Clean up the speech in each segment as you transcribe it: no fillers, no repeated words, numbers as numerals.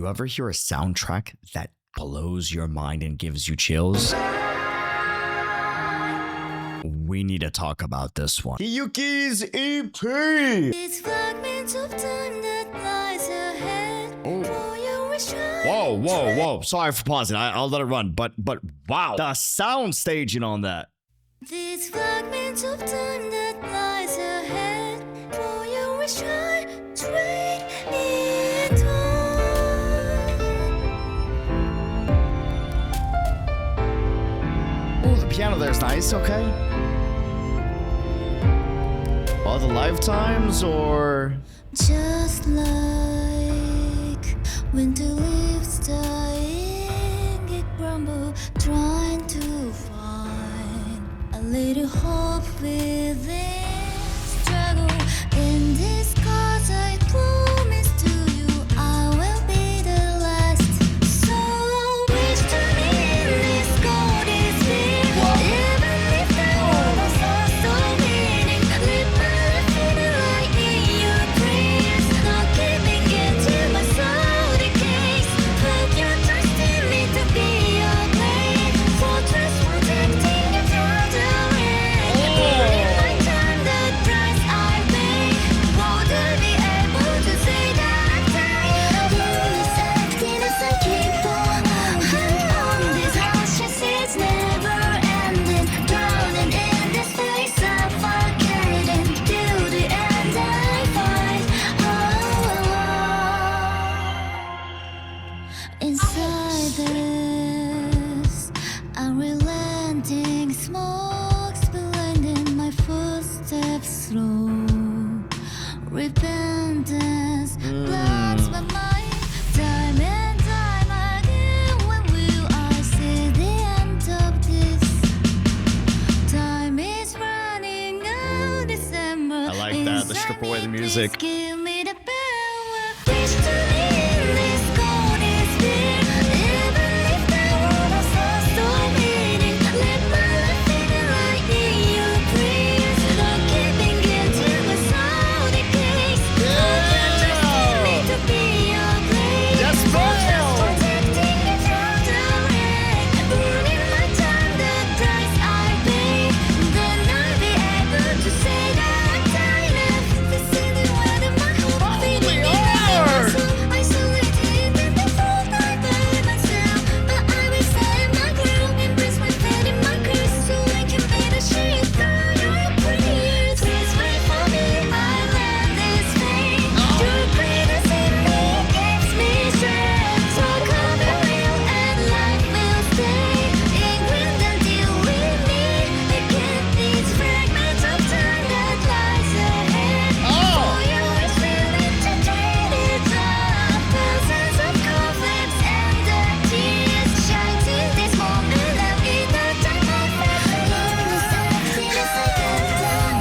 You ever hear a soundtrack that blows your mind and gives you chills? We need to talk about this one. Hiyuki's EP! It's fragments of time that lies ahead. Whoa. Sorry for pausing. I'll let it run. But wow. The sound staging on that. These fragments of time that lies ahead. For your wish, try trade it Oh, the piano there's nice. Okay. Other lifetimes or... just like winter leaves dying, it crumble, trying to find a little hope within. Struggle in this cause I promise to you I will be the last. So reach to me in this golden sphere. Even if the world was lost or meaning, live my life in the light in your prayers. Not giving in to my soul decay. Put your trust in me to be your blade. Fortress protecting you from the rain. In my time the price I pay. Won't I be able to say that time? This acting as I keep on this ocean it's never ending. Drowning in this place suffocating. Till the end I fight. Inside this unrelenting smoke's blinding my footsteps slow. Repentance blocks my mind. Time and time again, when will I see the end of this? Time is running out, December. I like that, the strip away the music. Give me the power. Reach to me in this golden sphere. Even if the world was lost or meaning, live my life in the light in your prayers. Not giving in to my soul decays. Put your trust in me to be your blade. Yes, Fortress ma'am. protecting me from the rain. Burning my time, the price I pay. Then I'll be able to say that I left the city where the my hope feeling Lord. so isolated in the full night by myself. But I will stay in my groove, embrace my fate in my curse, so I can be the shade for your prayers. Please wait for me, I land this fate. Your greatness in me gives me strength. So come and will and life will stay. England until we meet again. These fragments of time that lies ahead. For your is willing to trade it up. Thousands of conflicts and the tears shines in this moment of inner time I felt. This acting is like a down.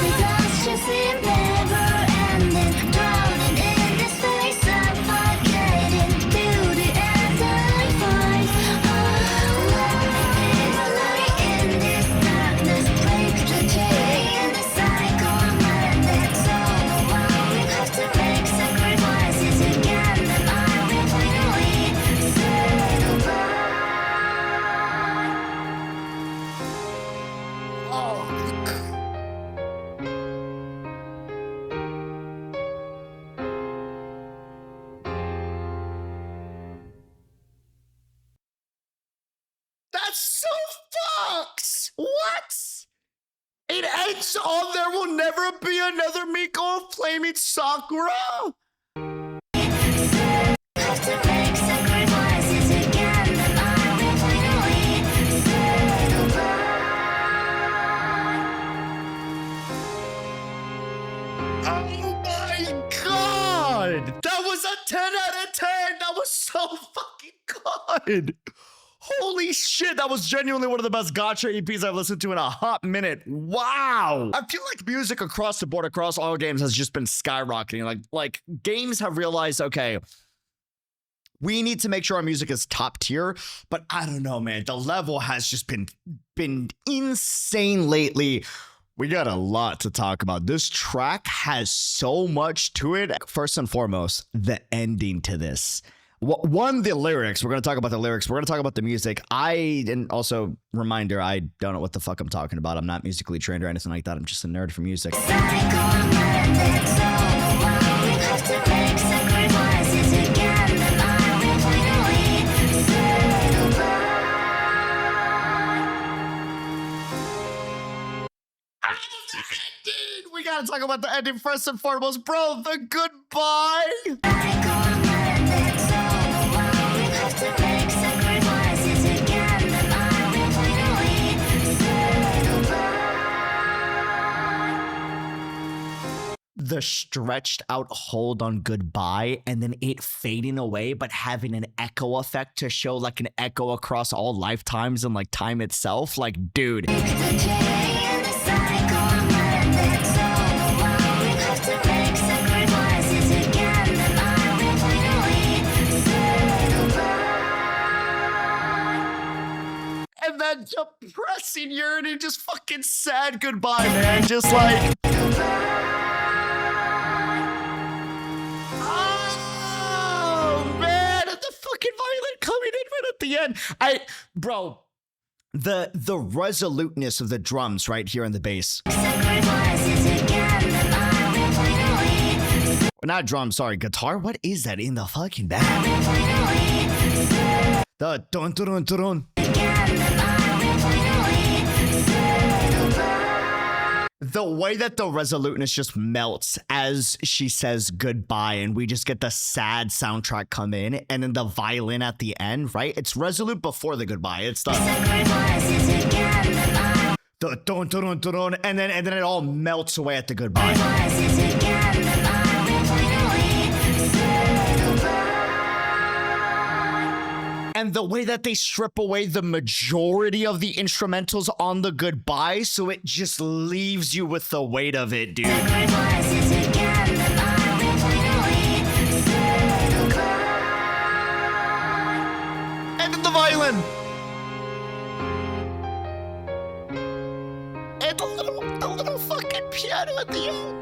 The dust just seem never ending. Drowning in this place suffocating. Till the end I fight. Light in this darkness, break the chain and the cycle I'm landed. So I will have to make sacrifices again. Then I will finally say goodbye. That's so fucks! What? It ends on There Will Never Be Another Miko of Flaming Sakura? Have to make sacrifices again. Then I will finally say goodbye. Oh my god! That was a 10 out of 10! That was so fucking good! Holy shit, that was genuinely one of the best gacha EPs I've listened to in a hot minute. Wow! I feel like music across the board, across all games, has just been skyrocketing. Like games have realized, okay, we need to make sure our music is top tier, but I don't know, man. The level has just been insane lately We got a lot to talk about. This track has so much to it. First and foremost, the ending to this. One, the lyrics. We're going to talk about the lyrics. We're going to talk about the music. And also, reminder, I don't know what the fuck I'm talking about. I'm not musically trained or anything like that. I'm just a nerd for music. We gotta talk about the ending first and foremost, bro. The goodbye. The stretched out hold on goodbye and then it fading away, but having an echo effect to show like an echo across all lifetimes and like time itself. Like, dude. And then depressing yearning, just fucking sad goodbye, man. Just like, oh man, the fucking violin coming in right at the end. Bro, the resoluteness of the drums right here in the bass. Not drum, sorry, guitar. What is that in the fucking back? The dun dun dun dun. The way that the resoluteness just melts as she says goodbye, and we just get the sad soundtrack come in, and then the violin at the end, right? It's resolute before the goodbye. It's the dun dun dun dun, and then it all melts away at the goodbye. And the way that they strip away the majority of the instrumentals on the goodbye, so it just leaves you with the weight of it, dude. And then the violin. And the little fucking piano at the end.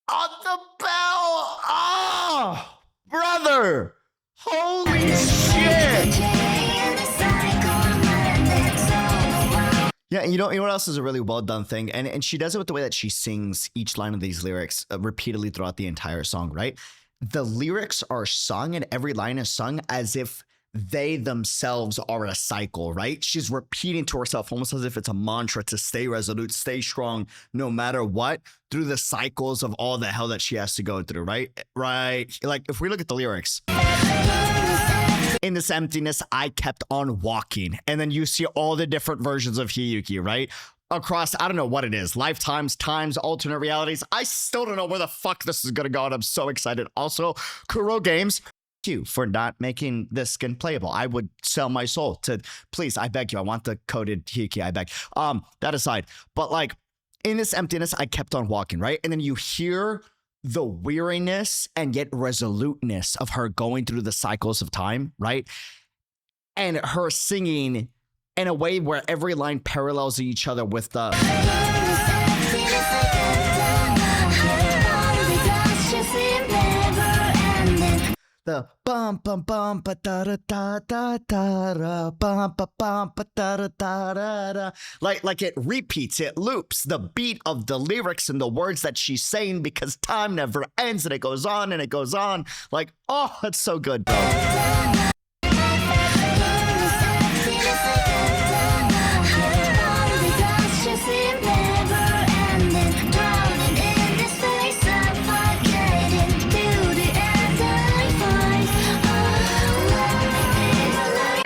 On the bell. Ah! Brother! Holy shit! Yeah, you know what else is a really well done thing? And she does it with the way that she sings each line of these lyrics repeatedly throughout the entire song, right? The lyrics are sung and every line is sung as if they themselves are a cycle, right? She's repeating to herself almost as if it's a mantra to stay resolute, stay strong, no matter what, through the cycles of all the hell that she has to go through, right? Right. Like, if we look at the lyrics, in this emptiness, I kept on walking. And then you see all the different versions of Hiyuki, right? Across, I don't know what it is, lifetimes, times, alternate realities. I still don't know where the fuck this is gonna go, and I'm so excited. Also, Kuro Games, you for not making this skin playable. I would sell my soul to, please, I beg you, I want the coded Hiyuki, I beg. That aside, but like, in this emptiness, I kept on walking, right? And then you hear the weariness and yet resoluteness of her going through the cycles of time, right? And her singing in a way where every line parallels each other with the bum bum bum ba da da da da da bum ba bum ba da da da da, like it repeats, it loops the beat of the lyrics and the words that she's saying because time never ends and it goes on and it goes on. Like, oh, that's so good, bro.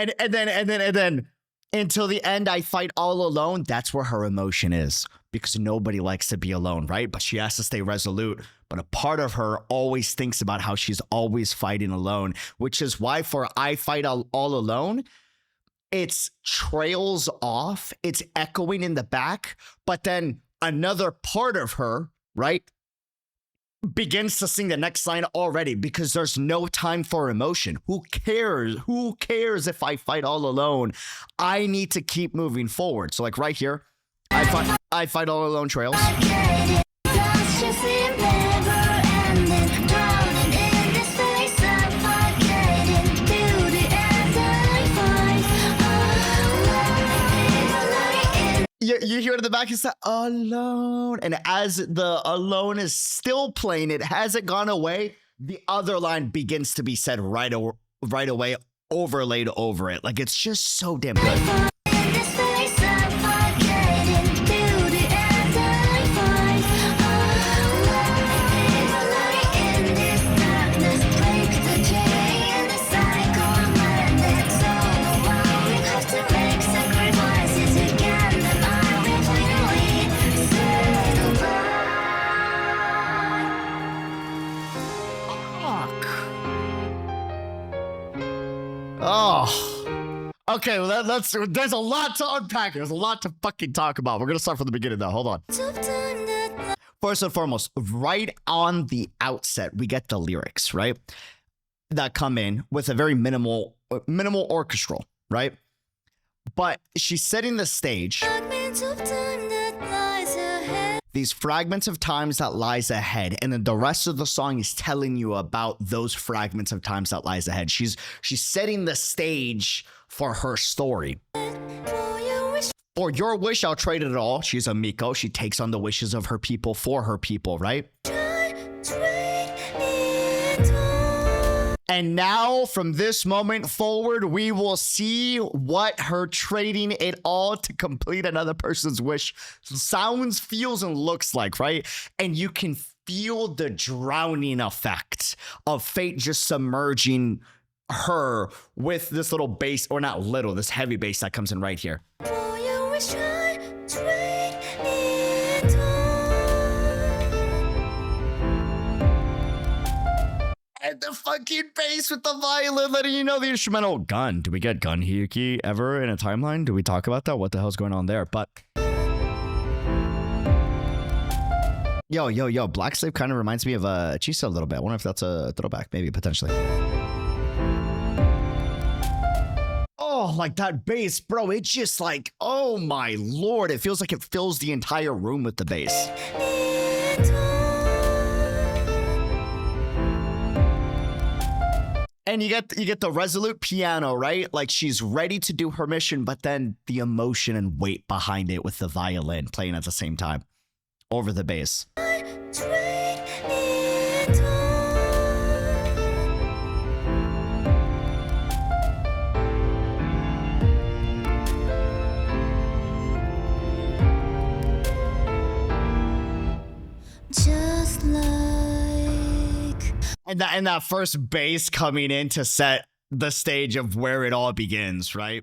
And then until the end, I fight all alone. That's where her emotion is, because nobody likes to be alone, right? But she has to stay resolute. But a part of her always thinks about how she's always fighting alone, which is why for I Fight All Alone, it's trails off, it's echoing in the back, but then another part of her, right, begins to sing the next line already because there's no time for emotion. Who cares? Who cares if I fight all alone? I need to keep moving forward. So like right here, I fight all alone trails. You hear it in the back, it's that alone. And as the alone is still playing, it hasn't gone away. The other line begins to be said right away, overlaid over it. Like it's just so damn good. Oh, okay. Well, there's a lot to unpack. There's a lot to fucking talk about. We're gonna start from the beginning though. Hold on. First and foremost, right on the outset, we get the lyrics, right? That come in with a very minimal orchestral, right? But she's setting the stage. These fragments of times that lies ahead, and then the rest of the song is telling you about those fragments of times that lies ahead. She's setting the stage for her story. For your wish, I'll trade it all. She's a Miko. She takes on the wishes of her people for her people, right? And now, from this moment forward, we will see what her trading it all to complete another person's wish sounds, feels, and looks like, right? And you can feel the drowning effect of fate just submerging her with this little bass, or not little, this heavy bass that comes in right here. And the fucking bass with the violin letting you know the instrumental. Gun. Do we get Gun Hiyuki ever in a timeline? Do we talk about that? What the hell's going on there? But yo, Black Slave kind of reminds me of Chisa a little bit. I wonder if that's a throwback, maybe, potentially. Oh, like that bass, bro. It's just like, oh my lord. It feels like it fills the entire room with the bass. And you get the resolute piano, right? Like she's ready to do her mission, but then the emotion and weight behind it with the violin playing at the same time over the bass. Just like And that first bass coming in to set the stage of where it all begins, right?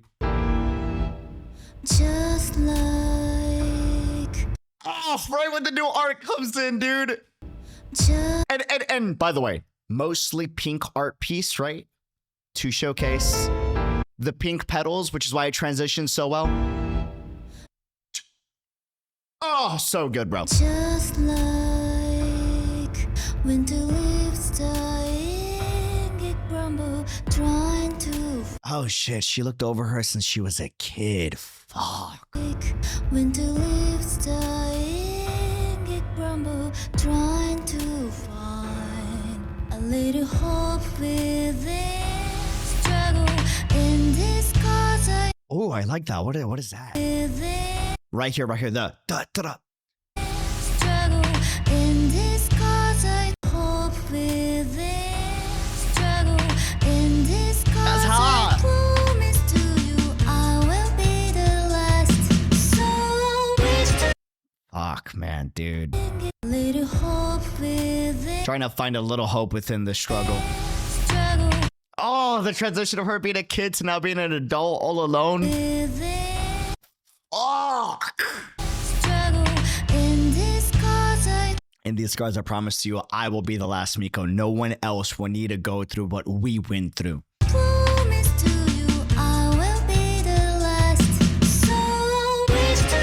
Just like Oh, right when the new art comes in, dude. just And by the way, mostly pink art piece, right? To showcase the pink petals, which is why it transitions so well. Oh, so good, bro. Just like winter leaves dying, it crumble, trying to Oh shit, she looked over her since she was a kid. Fuck. fake. Winter leaves dying, it crumble, trying to find a little hope within. Struggle in this cause I Oh, I like that. What is that? within. Right here, the da. Struggle in this cause I hope within. Struggle in this cause That's hot. I promise to you I will be the last. So I wish to Fuck, man, dude. get a little hope within. Trying to find a little hope within the struggle. Struggle Oh, the transition of her being a kid to now being an adult all alone. within. Fuck. Struggle in this cause I In these scars, I promise you, I will be the last Miko. No one else will need to go through what we went through. promise to you I will be the last. So I wish to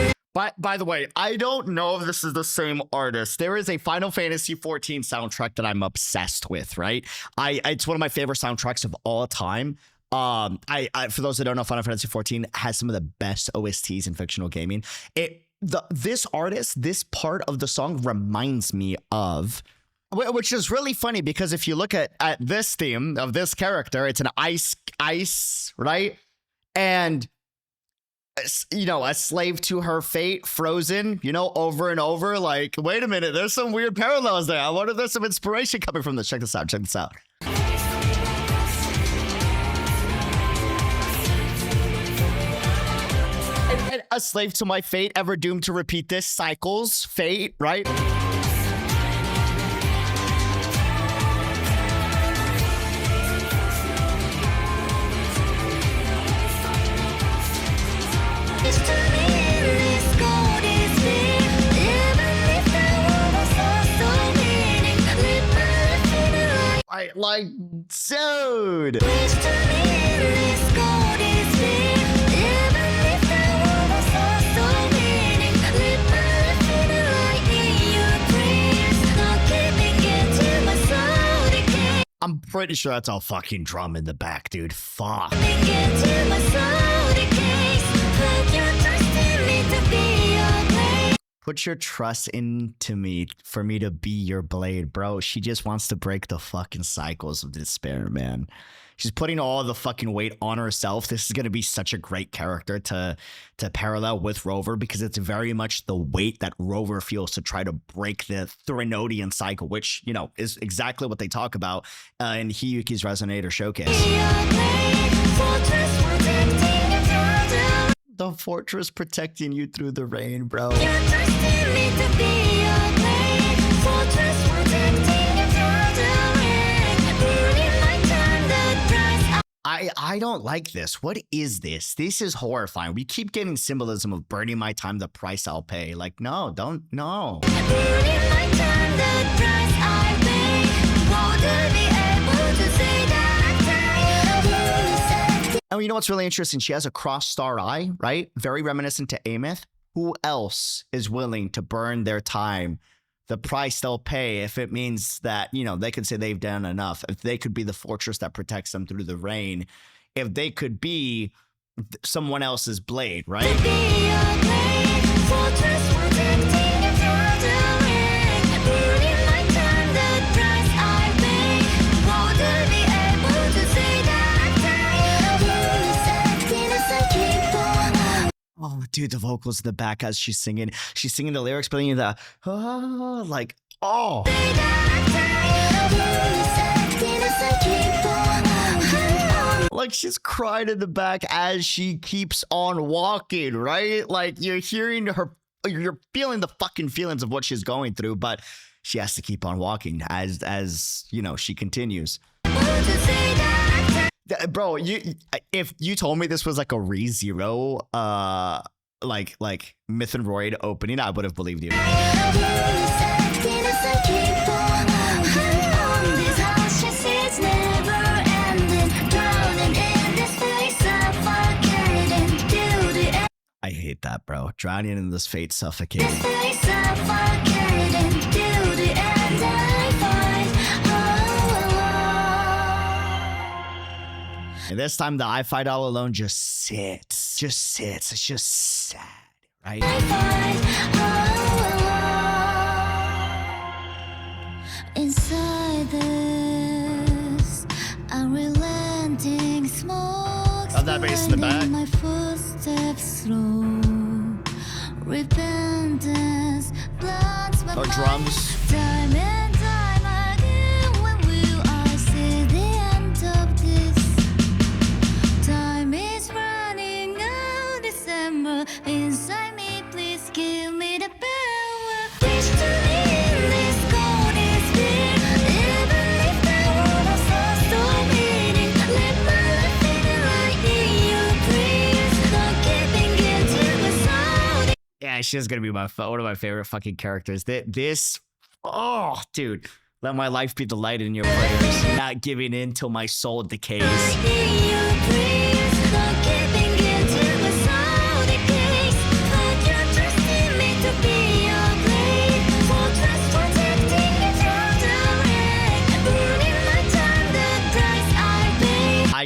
be By the way, I don't know if this is the same artist. There is a Final Fantasy 14 soundtrack that I'm obsessed with, right? It's one of my favorite soundtracks of all time. I for those that don't know, Final Fantasy 14 has some of the best OSTs in fictional gaming. This artist, this part of the song reminds me of, which is really funny because if you look at this theme of this character, it's an ice, right? And you know, a slave to her fate, frozen, you know, over and over. Like, wait a minute, there's some weird parallels there. I wonder if there's some inspiration coming from this. Check this out. And a slave to my fate, ever doomed to repeat this cycle's fate, right? Like, dude. I'm pretty sure that's all fucking drum in the back, dude. Fuck. Put your trust into me for me to be your blade, bro. She just wants to break the fucking cycles of despair, man. She's putting all the fucking weight on herself. This is going to be such a great character to parallel with Rover because it's very much the weight that Rover feels to try to break the Threnodian cycle, which, you know, is exactly what they talk about in Hiyuki's Resonator Showcase. The fortress protecting you through the rain, bro. I don't like this. What is this? This is horrifying. We keep getting symbolism of burning my time, the price I'll pay. Like, no, don't, no. And you know what's really interesting? She has a cross star eye, right? Very reminiscent to Ameth. Who else is willing to burn their time, the price they'll pay, if it means that, you know, they could say they've done enough, if they could be the fortress that protects them through the rain, if they could be someone else's blade, right? Oh, dude, the vocals in the back as she's singing the lyrics, but then like, oh. Like she's crying in the back as she keeps on walking, right? Like you're hearing her, you're feeling the fucking feelings of what she's going through, but she has to keep on walking as you know, she continues. Bro, if you told me this was like a ReZero, like Myth and Roid opening, I would have believed you. I hate that, bro. Drowning in this fate, suffocating. And this time the I fight all alone just sits. It's just sad, right? Inside this unrelenting smoke. Love that bass in the back. My footsteps slow. Repentance blunts my mind. Drums. Time and time again, when will I see the end of this? Time is running out, December. Inside me, please give me the power. Wish to live this golden sphere. Even if the world is so meaning, let my life be the light in your prayers. Not keeping it to myself. Yeah, she's gonna be one of my favorite fucking characters. This, oh, dude, let my life be the light in your prayers, not giving in till my soul decays.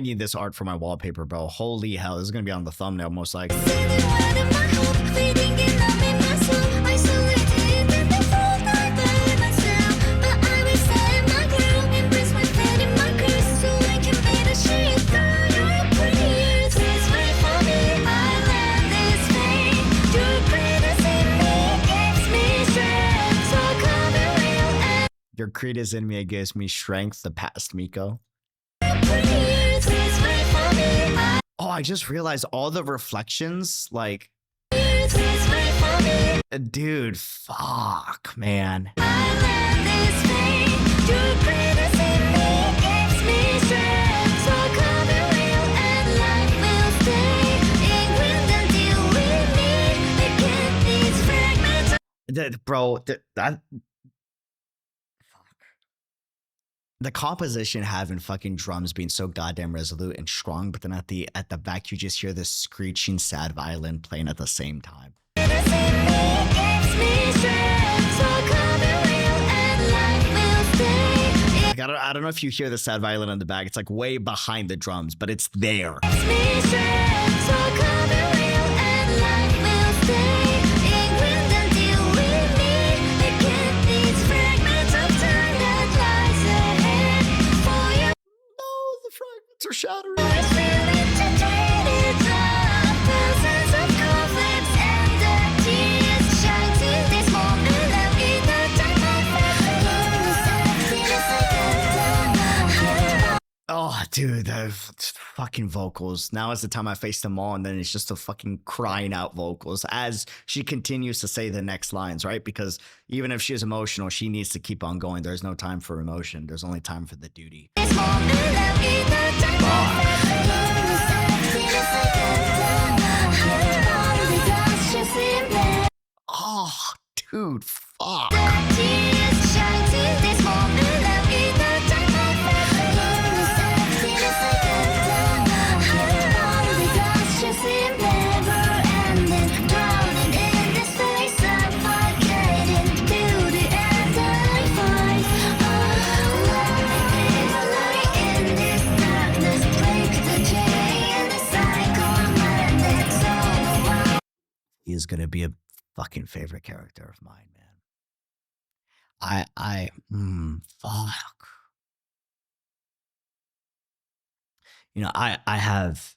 need this art for my wallpaper, bro. Holy hell, this is gonna be on the thumbnail most likely. Your creed is in me, it gives me strength, the past Miko. Oh, I just realized all the reflections, like, dude, fuck, man. Bro, the composition having fucking drums being so goddamn resolute and strong, but then at the back you just hear this screeching sad violin playing at the same time. Like, I don't know if you hear the sad violin in the back. It's like way behind the drums, but it's there. Are shattering. Oh, dude, the fucking vocals. Now is the time I face them all, and then it's just the fucking crying out vocals as she continues to say the next lines, right? Because even if she's emotional, she needs to keep on going. There's no time for emotion. There's only time for the duty. Oh, dude, fuck. He is gonna be a fucking favorite character of mine, man. Fuck. You know, I have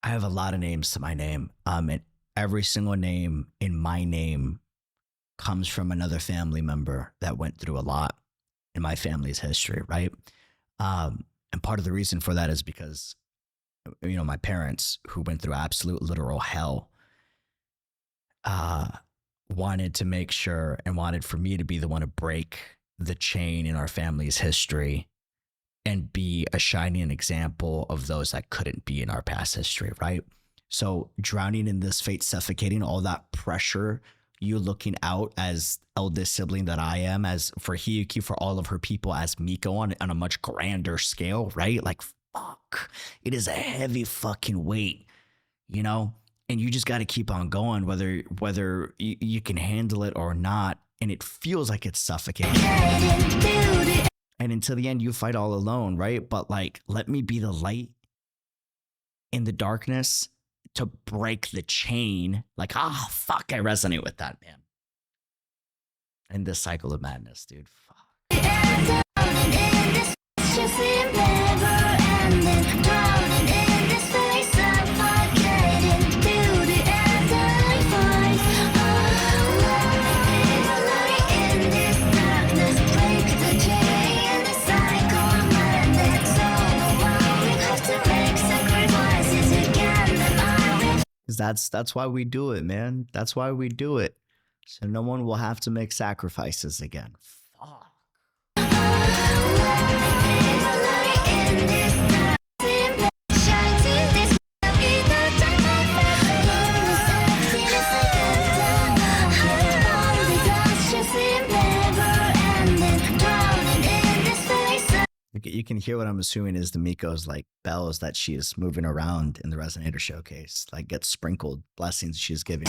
a lot of names to my name. And every single name in my name comes from another family member that went through a lot in my family's history, right? And part of the reason for that is because, you know, my parents, who went through absolute literal hell, wanted to make sure and wanted for me to be the one to break the chain in our family's history and be a shining example of those that couldn't be in our past history, right? So drowning in this fate, suffocating, all that pressure, you looking out as eldest sibling that I am, as for Hiyuki, for all of her people, as Miko on a much grander scale, right? Like, fuck, it is a heavy fucking weight, you know? And you just got to keep on going, whether you can handle it or not. And it feels like it's suffocating. And until the end, you fight all alone, right? But like, let me be the light in the darkness to break the chain. Like, fuck, I resonate with that, man. And this cycle of madness, dude. Fuck. That's why we do it, man. That's why we do it. So no one will have to make sacrifices again. Fuck. You can hear what I'm assuming is the Miko's like bells that she is moving around in the Resonator showcase, like get sprinkled blessings she's giving.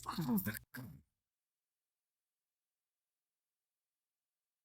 Fuck.